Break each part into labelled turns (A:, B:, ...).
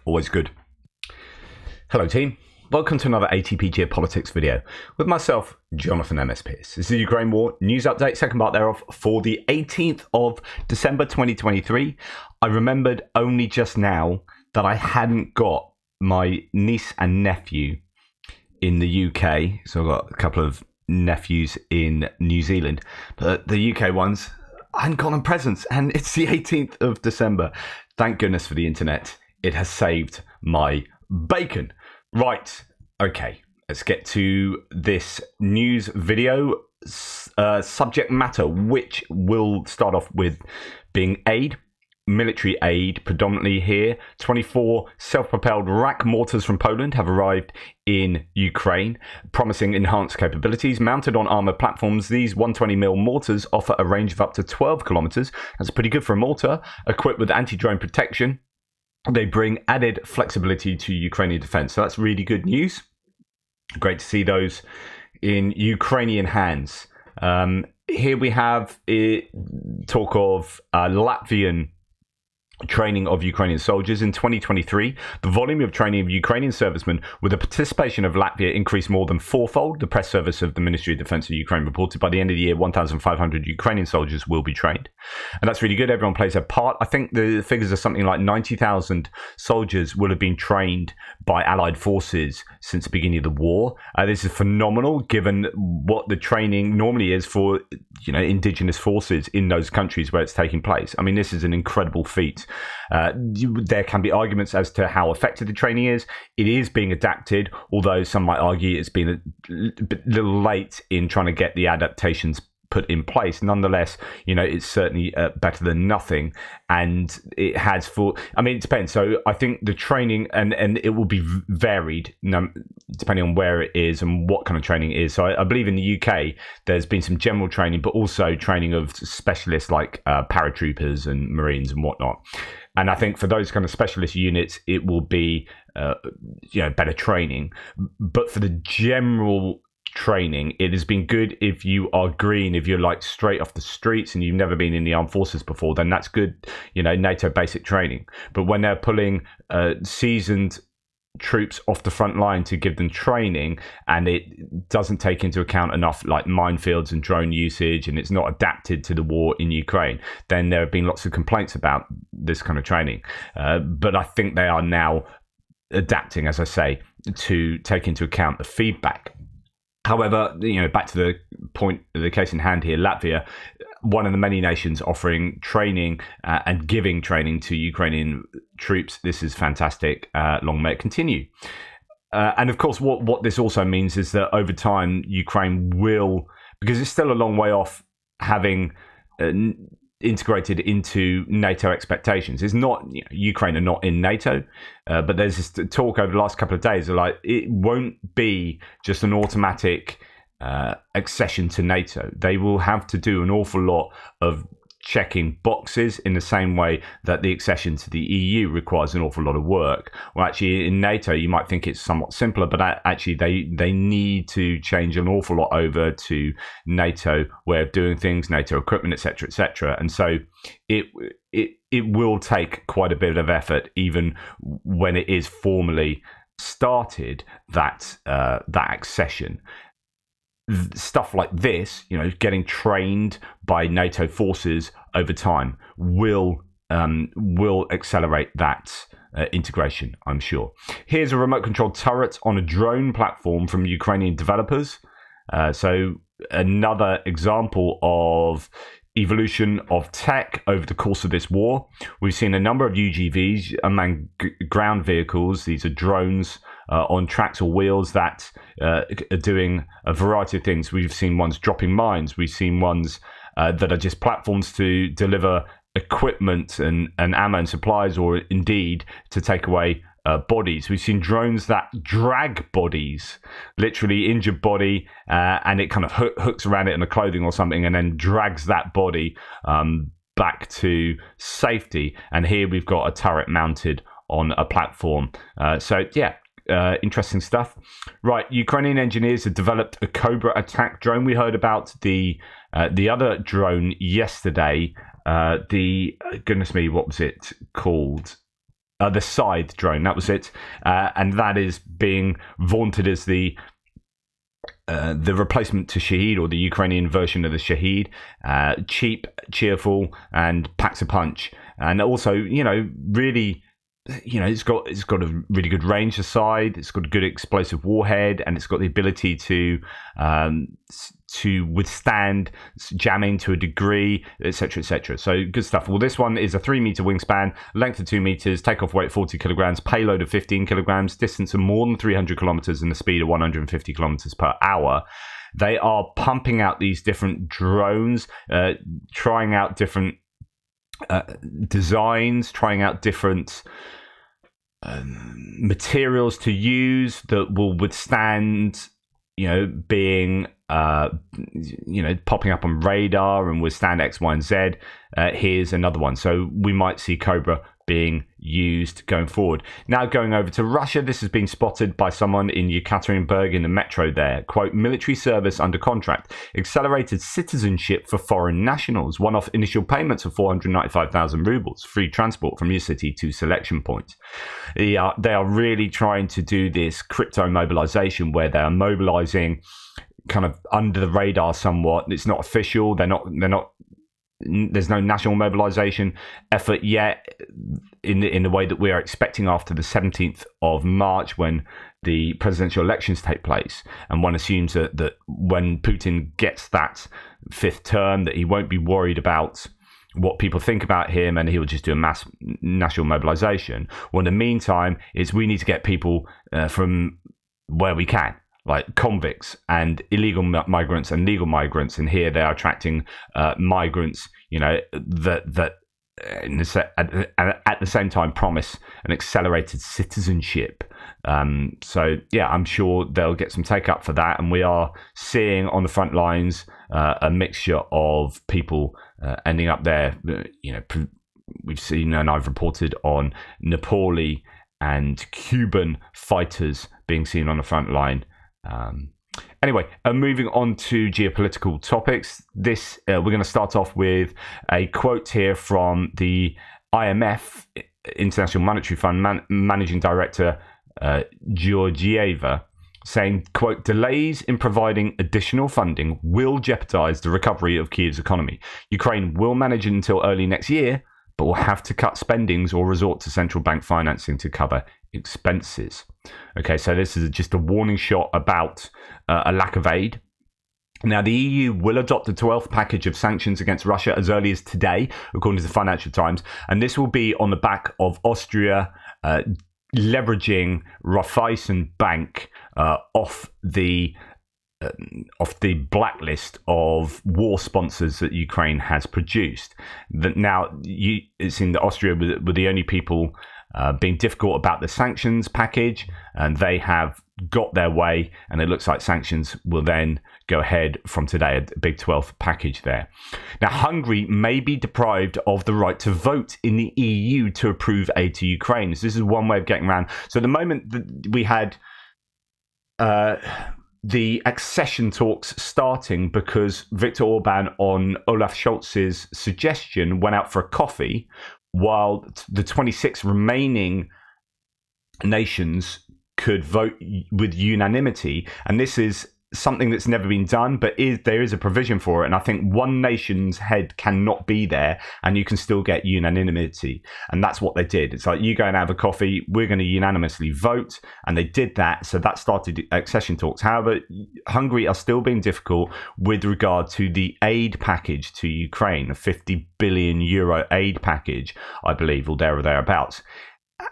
A: Always good. Hello team, welcome to another ATP Geopolitics video with myself, Jonathan MS Pearce. This is the Ukraine War news update, second part thereof for the 18th of December 2023. I remembered only just now that I hadn't got my niece and nephew in the UK, so I've got a couple of nephews in New Zealand, but the UK ones, I hadn't got them presents, and it's the 18th of December. Thank goodness for the internet. It has saved my bacon. Right, okay, let's get to this news video subject matter, which will start off with being aid, military aid predominantly here. 24 self-propelled RAK mortars from Poland have arrived in Ukraine, promising enhanced capabilities. Mounted on armoured platforms, these 120mm mortars offer a range of up to 12 kilometres. That's pretty good for a mortar. Equipped with anti-drone protection, they bring added flexibility to Ukrainian defense. So that's really good news. Great to see those in Ukrainian hands. Here we have talk of Latvian training of Ukrainian soldiers. In 2023, the volume of training of Ukrainian servicemen with the participation of Latvia increased more than fourfold. The press service of the Ministry of Defense of Ukraine reported by the end of the year, 1,500 Ukrainian soldiers will be trained. And that's really good. Everyone plays their part. I think the figures are something like 90,000 soldiers will have been trained by Allied forces since the beginning of the war. This is phenomenal given what the training normally is for, indigenous forces in those countries where it's taking place. I mean, this is an incredible feat. There can be arguments as to how effective the training is. It is being adapted, although some might argue it's been a little late in trying to get the adaptations put in place. Nonetheless, it's certainly better than nothing, and it has it depends. So I think the training and it will be varied depending on where it is and what kind of training it is. So I believe in the UK there's been some general training, but also training of specialists like paratroopers and Marines and whatnot. And I think for those kind of specialist units, it will be better training. But for the general training, it has been good if you are green, if you're like straight off the streets and you've never been in the armed forces before, then that's good, NATO basic training. But when they're pulling seasoned troops off the front line to give them training, and it doesn't take into account enough like minefields and drone usage, and it's not adapted to the war in Ukraine, then there have been lots of complaints about this kind of training. But I think they are now adapting, as I say, to take into account the feedback. However, back to the point, the case in hand here, Latvia, one of the many nations offering training and giving training to Ukrainian troops. This is fantastic. Long may it continue. And of course, what this also means is that over time, Ukraine will, because it's still a long way off having integrated into NATO expectations. It's not, Ukraine are not in NATO, but there's this talk over the last couple of days of like, it won't be just an automatic accession to NATO. They will have to do an awful lot of checking boxes in the same way that the accession to the EU requires an awful lot of work. Well, actually, in NATO, you might think it's somewhat simpler, but actually they need to change an awful lot over to NATO way of doing things, NATO equipment, etc., etc. And so it will take quite a bit of effort, even when it is formally started, that accession. Stuff like this, getting trained by NATO forces over time will accelerate that integration, I'm sure. Here's a remote controlled turret on a drone platform from Ukrainian developers. So another example of evolution of tech over the course of this war. We've seen a number of UGVs, unmanned ground vehicles. These are drones on tracks or wheels that are doing a variety of things. We've seen ones dropping mines. We've seen ones that are just platforms to deliver equipment and ammo and supplies, or indeed to take away bodies. We've seen drones that drag bodies, literally injured body, and it kind of hooks around it in the clothing or something, and then drags that body back to safety. And here we've got a turret mounted on a platform. Interesting stuff. Right, Ukrainian engineers have developed a Cobra attack drone. We heard about the other drone yesterday, Goodness me, what was it called? The Scythe drone, that was it. And that is being vaunted as the replacement to Shahed, or the Ukrainian version of the Shahed. Cheap, cheerful, and packs a punch. And also, really, it's got a really good range aside. It's got a good explosive warhead, and it's got the ability to withstand jamming to a degree, etc., etc. So good stuff. Well, this one is a 3-meter wingspan, length of 2 meters, takeoff weight 40 kilograms, payload of 15 kilograms, distance of more than 300 kilometers, and the speed of 150 kilometers per hour. They are pumping out these different drones, trying out different designs, trying out different materials to use that will withstand, being popping up on radar and withstand X, Y, and Z. Here's another one. So we might see Cobra being used going forward. Now going over to Russia, this has been spotted by someone in Yekaterinburg in the metro there. Quote, military service under contract, accelerated citizenship for foreign nationals, one-off initial payments of 495,000 rubles, free transport from your city to selection points. They are really trying to do this crypto mobilization where they are mobilizing kind of under the radar somewhat. It's not official. They're not there's no national mobilization effort yet in the way that we are expecting after the 17th of March when the presidential elections take place. And one assumes that when Putin gets that 5th term, that he won't be worried about what people think about him and he will just do a mass national mobilization. Well, in the meantime, we need to get people from where we can, like convicts and illegal migrants and legal migrants, and here they are attracting migrants, that at the same time promise an accelerated citizenship. So yeah, I'm sure they'll get some take up for that, and we are seeing on the front lines a mixture of people ending up there. We've seen, and I've reported on Nepali and Cuban fighters being seen on the front line. Anyway, moving on to geopolitical topics. We're going to start off with a quote here from the IMF, International Monetary Fund Managing Director Georgieva, saying, quote, delays in providing additional funding will jeopardize the recovery of Kiev's economy. Ukraine will manage it until early next year, but will have to cut spendings or resort to central bank financing to cover expenses. Okay, so this is just a warning shot about a lack of aid. Now, the EU will adopt a 12th package of sanctions against Russia as early as today, according to the Financial Times, and this will be on the back of Austria leveraging Raiffeisen Bank off the blacklist of war sponsors that Ukraine has produced. It seemed that Austria were the only people being difficult about the sanctions package, and they have got their way, and it looks like sanctions will then go ahead from today, a big 12th package there. Now, Hungary may be deprived of the right to vote in the EU to approve aid to Ukraine. So this is one way of getting around. So at the moment we had the accession talks starting because Viktor Orban, on Olaf Scholz's suggestion, went out for a coffee while the 26 remaining nations could vote with unanimity. And this is something that's never been done, but there is a provision for it. And I think one nation's head cannot be there and you can still get unanimity. And that's what they did. It's like, you go and have a coffee, we're going to unanimously vote. And they did that. So that started accession talks. However, Hungary are still being difficult with regard to the aid package to Ukraine, a 50 billion euro aid package, I believe, or there or thereabouts.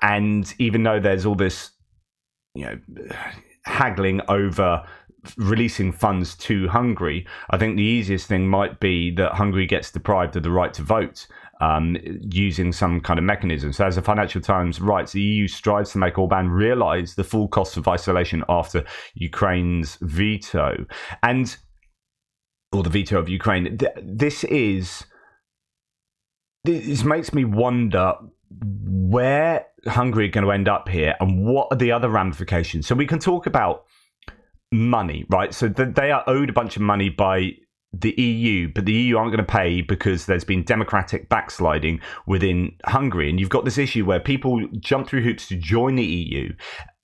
A: And even though there's all this, haggling over releasing funds to Hungary, I think the easiest thing might be that Hungary gets deprived of the right to vote using some kind of mechanism. So as the Financial Times writes, the EU strives to make Orban realise the full cost of isolation after Ukraine's veto. Or the veto of Ukraine. This makes me wonder where Hungary are going to end up here and what are the other ramifications. So we can talk about money, right? So they are owed a bunch of money by the EU, but the EU aren't going to pay because there's been democratic backsliding within Hungary. And you've got this issue where people jump through hoops to join the EU,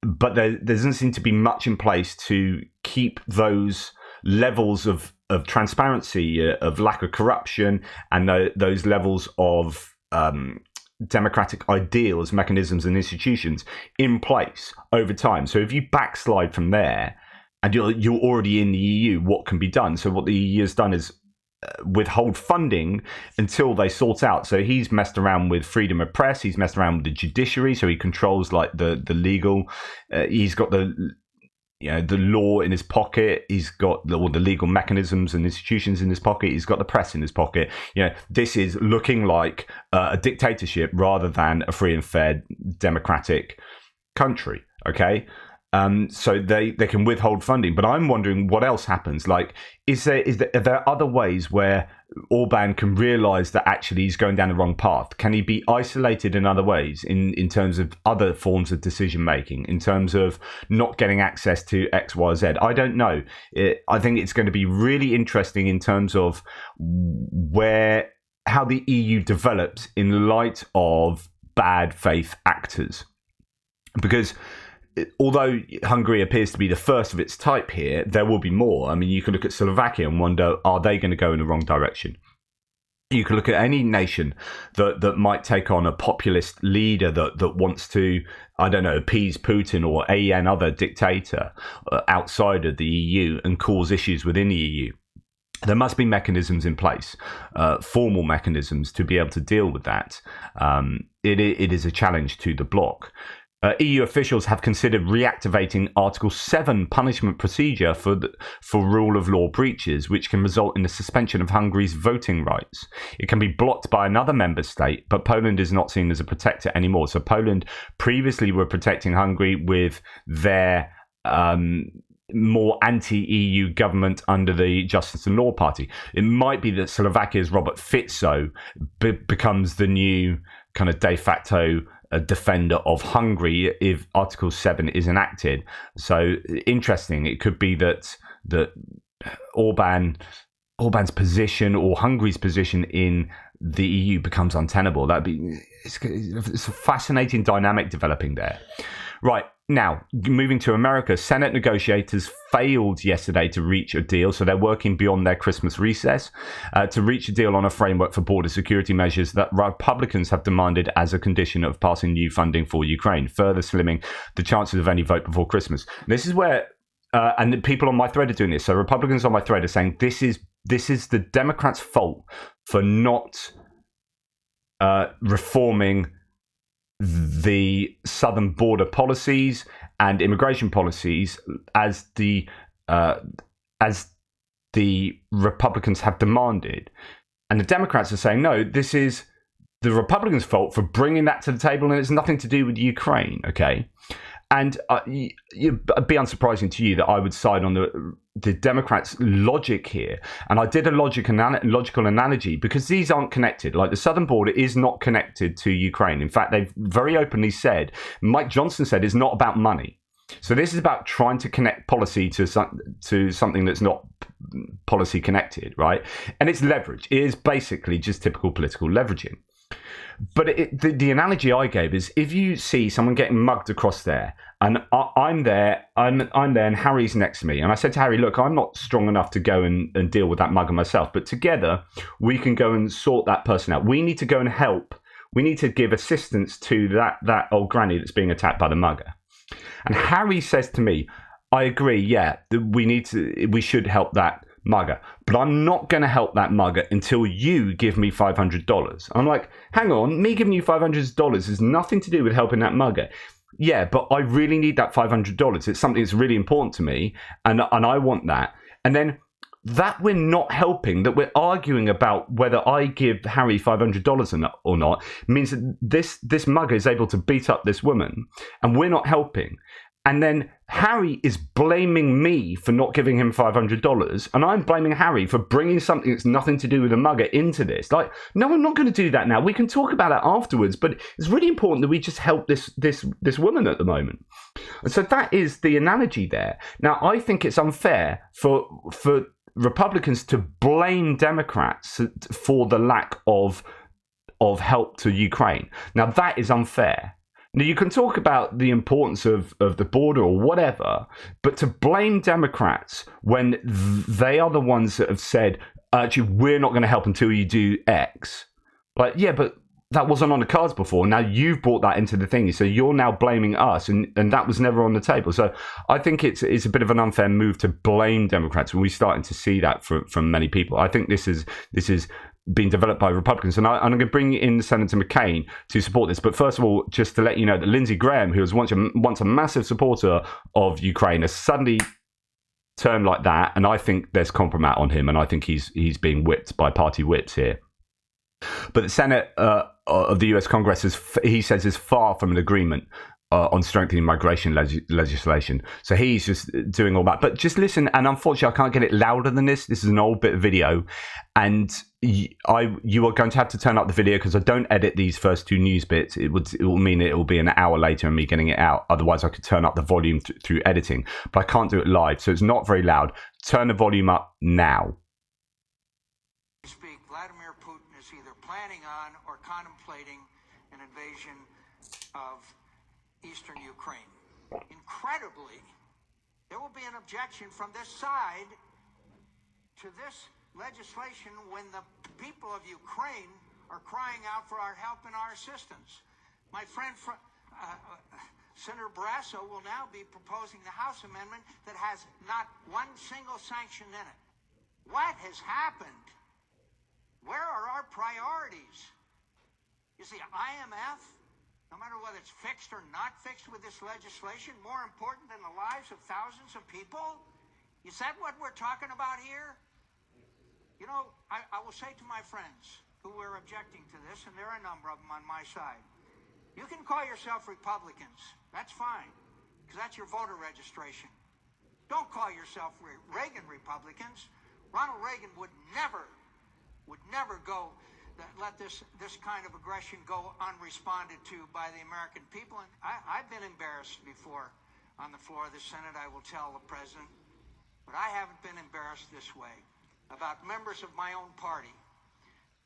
A: but there doesn't seem to be much in place to keep those levels of transparency, of lack of corruption, and those levels of democratic ideals, mechanisms, and institutions in place over time. So if you backslide from there, and you're already in the EU, what can be done? So what the EU has done is withhold funding until they sort out. So he's messed around with freedom of press. He's messed around with the judiciary. So he controls like the legal. He's got the law in his pocket. He's got all the legal mechanisms and institutions in his pocket. He's got the press in his pocket. This is looking like a dictatorship rather than a free and fair democratic country. Okay. So they can withhold funding, but I'm wondering what else happens. Like, are there other ways where Orban can realise that actually he's going down the wrong path? Can he be isolated in other ways, in terms of other forms of decision making, in terms of not getting access to X, Y, Z? I don't know. I think it's going to be really interesting in terms of how the EU develops in light of bad faith actors, because although Hungary appears to be the first of its type here, there will be more. I mean, you can look at Slovakia and wonder, are they going to go in the wrong direction? You can look at any nation that might take on a populist leader that wants to, I don't know, appease Putin or another dictator outside of the EU and cause issues within the EU. There must be mechanisms in place, formal mechanisms to be able to deal with that. It is a challenge to the bloc. EU officials have considered reactivating Article 7 punishment procedure for rule of law breaches, which can result in the suspension of Hungary's voting rights. It can be blocked by another member state, but Poland is not seen as a protector anymore. So Poland previously were protecting Hungary with their more anti-EU government under the Justice and Law Party. It might be that Slovakia's Robert Fico becomes the new kind of de facto defender of Hungary if Article 7 is enacted. So interesting. It could be that Orban's position or Hungary's position in the EU becomes untenable. It's a fascinating dynamic developing there. Right. Now, moving to America, Senate negotiators failed yesterday to reach a deal, so they're working beyond their Christmas recess to reach a deal on a framework for border security measures that Republicans have demanded as a condition of passing new funding for Ukraine, further slimming the chances of any vote before Christmas. This is where, and the people on my thread are doing this, so Republicans on my thread are saying this is the Democrats' fault for not reforming the southern border policies and immigration policies as the Republicans have demanded. And the Democrats are saying, no, this is the Republicans' fault for bringing that to the table, and it's nothing to do with Ukraine, okay? And it'd be unsurprising to you that I would side on the Democrats' logic here. And I did a logical analogy because these aren't connected. Like the southern border is not connected to Ukraine. In fact, they've very openly said, Mike Johnson said, it's not about money. So this is about trying to connect policy to something that's not policy connected, right? And it's leverage. It is basically just typical political leveraging. But the analogy I gave is if you see someone getting mugged across there, and I'm there, and Harry's next to me, and I said to Harry, look, I'm not strong enough to go and deal with that mugger myself, but together we can go and sort that person out. We need to go and help. We need to give assistance to that old granny that's being attacked by the mugger. And Harry says to me, I agree, yeah, we should help that mugger, but I'm not going to help that mugger until you give me $500. I'm like, hang on, me giving you $500 has nothing to do with helping that mugger. Yeah, but I really need that $500. It's something that's really important to me, and I want that. And then that we're not helping, that we're arguing about whether I give Harry $500 or not, means that this mugger is able to beat up this woman, and we're not helping. And then Harry is blaming me for not giving him $500, and I'm blaming Harry for bringing something that's nothing to do with a mugger into this. Like, no, I'm not going to do that now. We can talk about that afterwards, but it's really important that we just help this woman at the moment. And so that is the analogy there. Now, I think it's unfair for Republicans to blame Democrats for the lack of help to Ukraine. Now, that is unfair. Now, you can talk about the importance of the border or whatever, but to blame Democrats when they are the ones that have said, actually, we're not going to help until you do X. Like, yeah, but that wasn't on the cards before. Now you've brought that into the thing. So you're now blaming us, and that was never on the table. So I think it's a bit of an unfair move to blame Democrats, and we're starting to see that from many people. I think this is being developed by Republicans, and I'm going to bring in Senator McCain to support this. But first of all, just to let you know that Lindsey Graham, who was once a massive supporter of Ukraine, has suddenly turned like that, and I think there's compromise on him, and I think he's being whipped by party whips here. But the Senate of the US Congress, he says, is far from an agreement on strengthening migration legislation. So he's just doing all that. But just listen, and unfortunately, I can't get it louder than this. This is an old bit of video, and you are going to have to turn up the video because I don't edit these first two news bits. It will mean it will be an hour later and me getting it out. Otherwise, I could turn up the volume through editing, but I can't do it live, so it's not very loud. Turn the volume up now.
B: Vladimir Putin is either planning on or contemplating an invasion of eastern Ukraine. Incredibly, there will be an objection from this side to this legislation when the people of Ukraine are crying out for our help and our assistance. My friend Senator Barrasso will now be proposing the House amendment that has not one single sanction in it. What has happened? Where are our priorities? Is the IMF, no matter whether it's fixed or not fixed with this legislation, more important than the lives of thousands of people? Is that what we're talking about here? You know, I will say to my friends who are objecting to this, and there are a number of them on my side, you can call yourself Republicans. That's fine, because that's your voter registration. Don't call yourself Reagan Republicans. Ronald Reagan would never go let this kind of aggression go unresponded to by the American people. And I've been embarrassed before on the floor of the Senate, I will tell the president, but I haven't been embarrassed this way about members of my own party.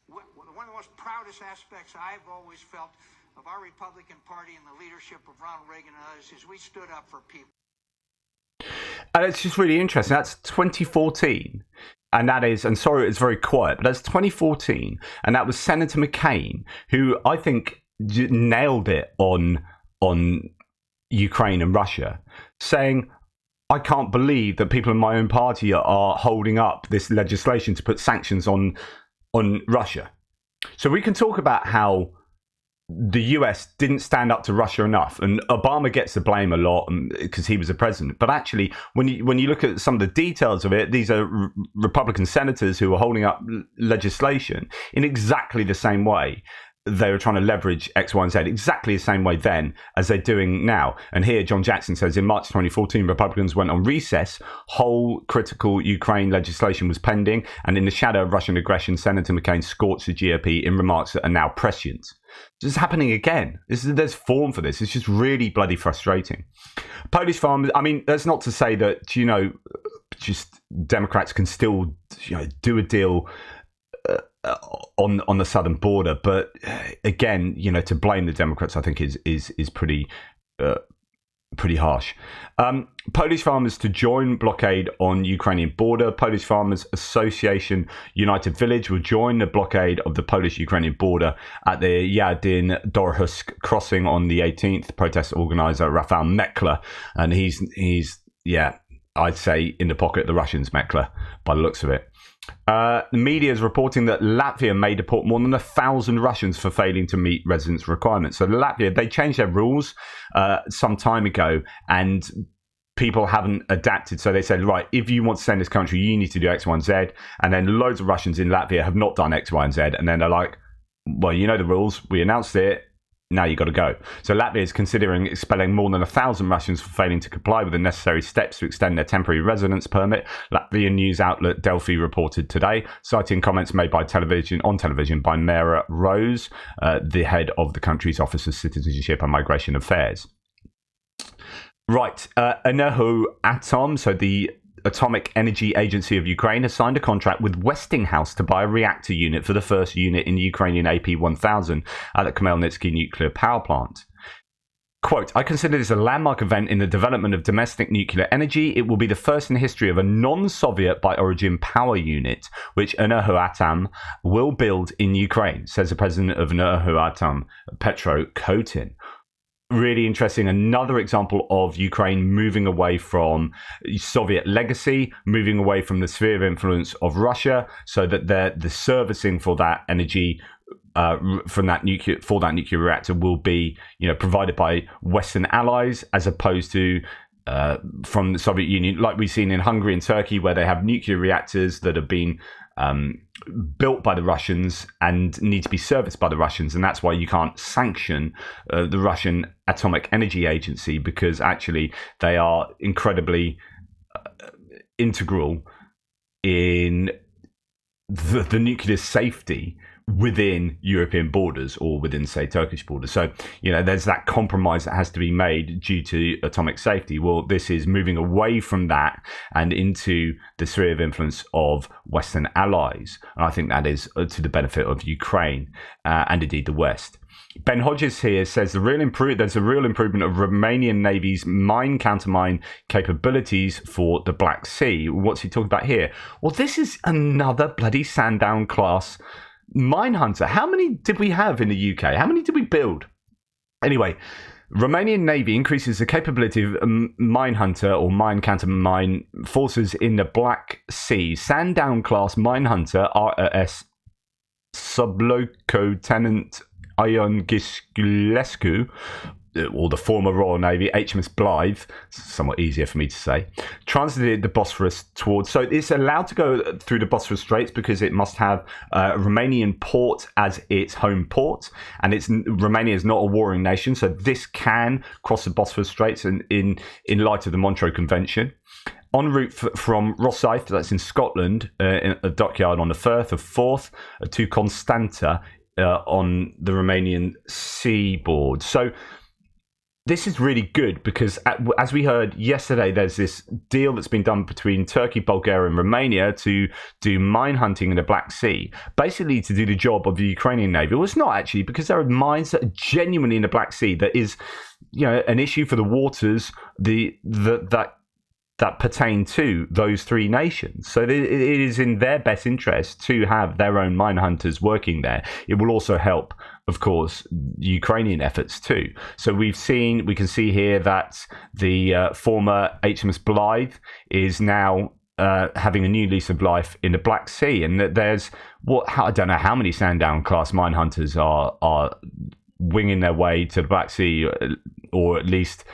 B: One of the most proudest aspects I've always felt of our Republican Party and the leadership of Ronald Reagan and others is we stood up for people.
A: And it's just really interesting. That's 2014. And that is, and sorry, it's very quiet, but that's 2014. And that was Senator McCain, who I think nailed it on Ukraine and Russia, saying, I can't believe that people in my own party are holding up this legislation to put sanctions on Russia. So we can talk about how the US didn't stand up to Russia enough, and Obama gets the blame a lot because he was the president. But actually, when you look at some of the details of it, these are Republican senators who are holding up legislation in exactly the same way. They were trying to leverage X, Y, and Z exactly the same way then as they're doing now. And here, John Jackson says, in March 2014, Republicans went on recess. Whole critical Ukraine legislation was pending. And in the shadow of Russian aggression, Senator McCain scorched the GOP in remarks that are now prescient. This is happening again. There's form for this. It's just really bloody frustrating. Polish farmers, I mean, that's not to say that, just Democrats can still, do a deal on the southern border, but again, to blame the Democrats, I think is pretty harsh. Polish farmers to join blockade on Ukrainian border. Polish Farmers Association United Village will join the blockade of the Polish-Ukrainian border at the Yadin Dorhusk crossing on the 18th. Protest organizer Rafał Mekler, and he's I'd say in the pocket of the Russians, Mekler, by the looks of it. The media is reporting that Latvia may deport more than 1,000 Russians for failing to meet residence requirements. So Latvia, they changed their rules some time ago, and people haven't adapted. So they said, right, if you want to stay in this country, you need to do X, Y, and Z. And then loads of Russians in Latvia have not done X, Y, and Z. And then they're like, well, you know the rules. We announced it. Now you got to go. So Latvia is considering expelling more than 1,000 Russians for failing to comply with the necessary steps to extend their temporary residence permit. Latvian news outlet Delphi reported today, citing comments made on television by Mara Rose, the head of the country's Office of Citizenship and Migration Affairs. Right, Anahu Atom, so the Atomic Energy Agency of Ukraine has signed a contract with Westinghouse to buy a reactor unit for the first unit in the Ukrainian AP1000 at the Khmelnytsky nuclear power plant. Quote, I consider this a landmark event in the development of domestic nuclear energy. It will be the first in history of a non-Soviet by origin power unit, which Enerhoatom will build in Ukraine, says the president of Enerhoatom, Petro Kotin. Really interesting. Another example of Ukraine moving away from Soviet legacy, moving away from the sphere of influence of Russia, so that the servicing for that energy from that nuclear reactor will be, provided by Western allies, as opposed to from the Soviet Union, like we've seen in Hungary and Turkey, where they have nuclear reactors that have been built by the Russians and need to be serviced by the Russians, and that's why you can't sanction the Russian Atomic Energy Agency, because actually they are incredibly integral in the nuclear safety within European borders, or within, say, Turkish borders. So, there's that compromise that has to be made due to atomic safety. Well, this is moving away from that and into the sphere of influence of Western allies. And I think that is to the benefit of Ukraine and indeed the West. Ben Hodges here says there's a real improvement of Romanian Navy's mine countermine capabilities for the Black Sea. What's he talking about here? Well, this is another bloody Sandown class mine hunter. How many did we have in the UK? How many did we build? Anyway, Romanian Navy increases the capability of mine hunter or mine counter-mine forces in the Black Sea. Sandown class mine hunter RRS Subloco-Tenant Ion Gisculescu, or the former Royal Navy HMS Blythe, somewhat easier for me to say, transited the Bosphorus towards. So it's allowed to go through the Bosphorus Straits because it must have a Romanian port as its home port, and Romania is not a warring nation, so this can cross the Bosphorus Straits in light of the Montreux Convention. En route from Rosyth, that's in Scotland, in a dockyard on the Firth of Forth, to Constanta on the Romanian seaboard. So this is really good because, as we heard yesterday, there's this deal that's been done between Turkey, Bulgaria, and Romania to do mine hunting in the Black Sea, basically to do the job of the Ukrainian Navy. Well, it's not actually, because there are mines that are genuinely in the Black Sea that is, an issue for the waters that pertain to those three nations. So it is in their best interest to have their own mine hunters working there. It will also help, of course, Ukrainian efforts too. So we can see here that the former HMS Blythe is now having a new lease of life in the Black Sea, and that there's I don't know how many Sandown class mine hunters are winging their way to the Black Sea, or at least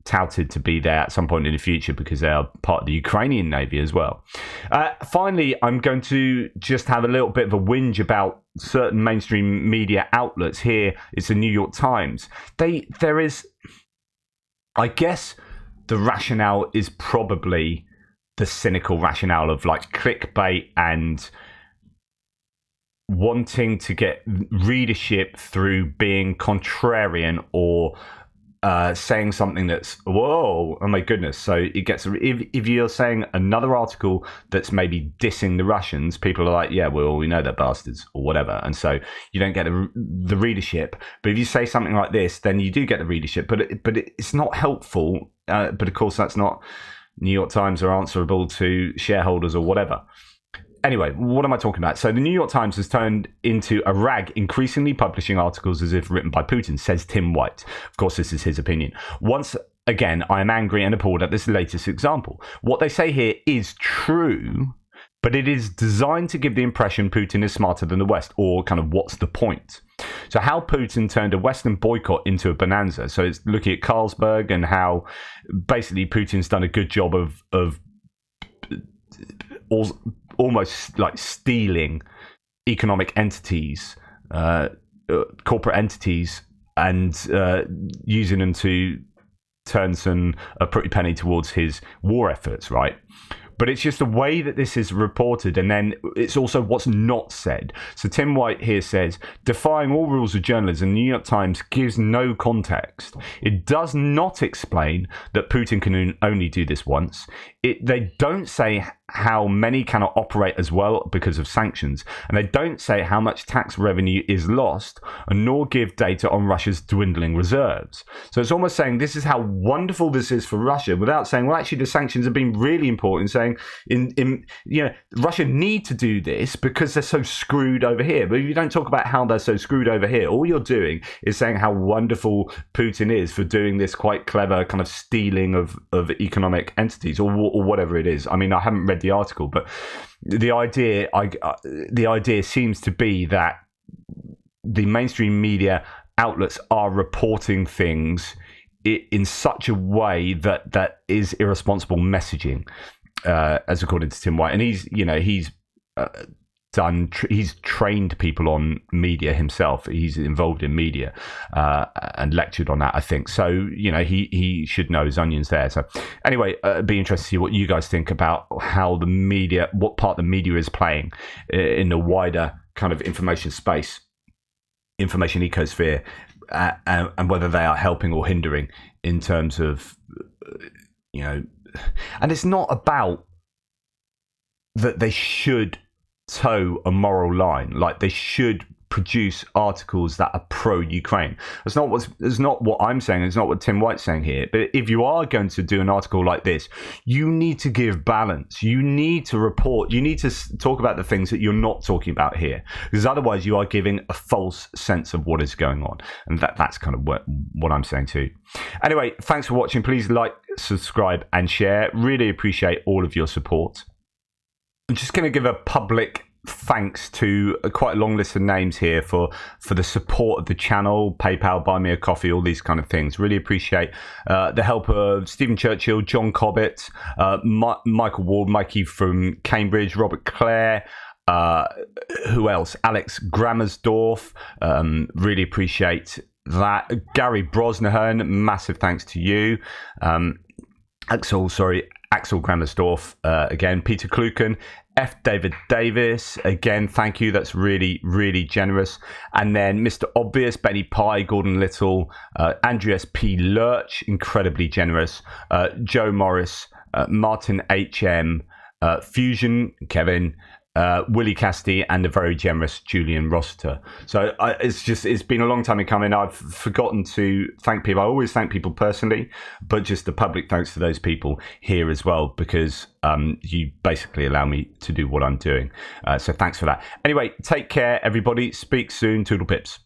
A: touted to be there at some point in the future, because they are part of the Ukrainian Navy as well. Finally, I'm going to just have a little bit of a whinge about certain mainstream media outlets. Here it's the New York Times. There is, I guess, the rationale is probably the cynical rationale of like clickbait and wanting to get readership through being contrarian or saying something that's, whoa, oh my goodness. So it gets, if you're saying another article that's maybe dissing the Russians, people are like, yeah, well, we know they're bastards or whatever. And so you don't get the readership. But if you say something like this, then you do get the readership. But it's not helpful. But of course, that's not, New York Times are answerable to shareholders or whatever. Anyway, what am I talking about? So the New York Times has turned into a rag, increasingly publishing articles as if written by Putin, says Tim White. Of course, this is his opinion. Once again, I am angry and appalled at this latest example. What they say here is true, but it is designed to give the impression Putin is smarter than the West, or kind of what's the point? So how Putin turned a Western boycott into a bonanza. So it's looking at Carlsberg and how basically Putin's done a good job of almost like stealing economic entities, corporate entities, and using them to turn a pretty penny towards his war efforts, right? But it's just the way that this is reported, and then it's also what's not said. So Tim White here says, defying all rules of journalism, the New York Times gives no context. It does not explain that Putin can only do this once. They don't say how many cannot operate as well because of sanctions, and they don't say how much tax revenue is lost, nor give data on Russia's dwindling reserves. So it's almost saying this is how wonderful this is for Russia, without saying, well, actually the sanctions have been really important, saying Russia need to do this because they're so screwed over here. But if you don't talk about how they're so screwed over here, all you're doing is saying how wonderful Putin is for doing this quite clever kind of stealing of economic entities or whatever it is. I mean, I haven't read the article, but the idea seems to be that the mainstream media outlets are reporting things in such a way that is irresponsible messaging, as according to Tim White, and he's trained people on media himself. He's involved in media and lectured on that, I think. So, he should know his onions there. So anyway, it'd be interesting to see what you guys think about how the media, what part the media is playing in the wider kind of information space, information ecosphere, and whether they are helping or hindering in terms of, and it's not about that they should toe a moral line, like they should produce articles that are pro-Ukraine. That's not what I'm saying. It's not what Tim White's saying here. But if you are going to do an article like this, you need to give balance. You need to report. You need to talk about the things that you're not talking about here, because otherwise you are giving a false sense of what is going on. And that's kind of what I'm saying too. Anyway, thanks for watching. Please like, subscribe, and share. Really appreciate all of your support. I'm just going to give a public thanks to quite a long list of names here for the support of the channel, PayPal, Buy Me a Coffee, all these kind of things. Really appreciate the help of Stephen Churchill, John Cobbett, Michael Ward, Mikey from Cambridge, Robert Clare, who else? Alex Grammersdorf. Really appreciate that. Gary Brosnahan, massive thanks to you. Axel Grammersdorf, again, Peter Kluken, F. David Davis, again, thank you. That's really, really generous. And then Mr. Obvious, Benny Pye, Gordon Little, Andreas P. Lurch, incredibly generous, Joe Morris, Martin H.M., Fusion, Kevin, Willie Casti, and a very generous Julian Rossiter. So it's been a long time in coming. I've forgotten to thank people. I always thank people personally, but just a public thanks to those people here as well, because you basically allow me to do what I'm doing. So thanks for that. Anyway, take care, everybody. Speak soon. Toodle pips.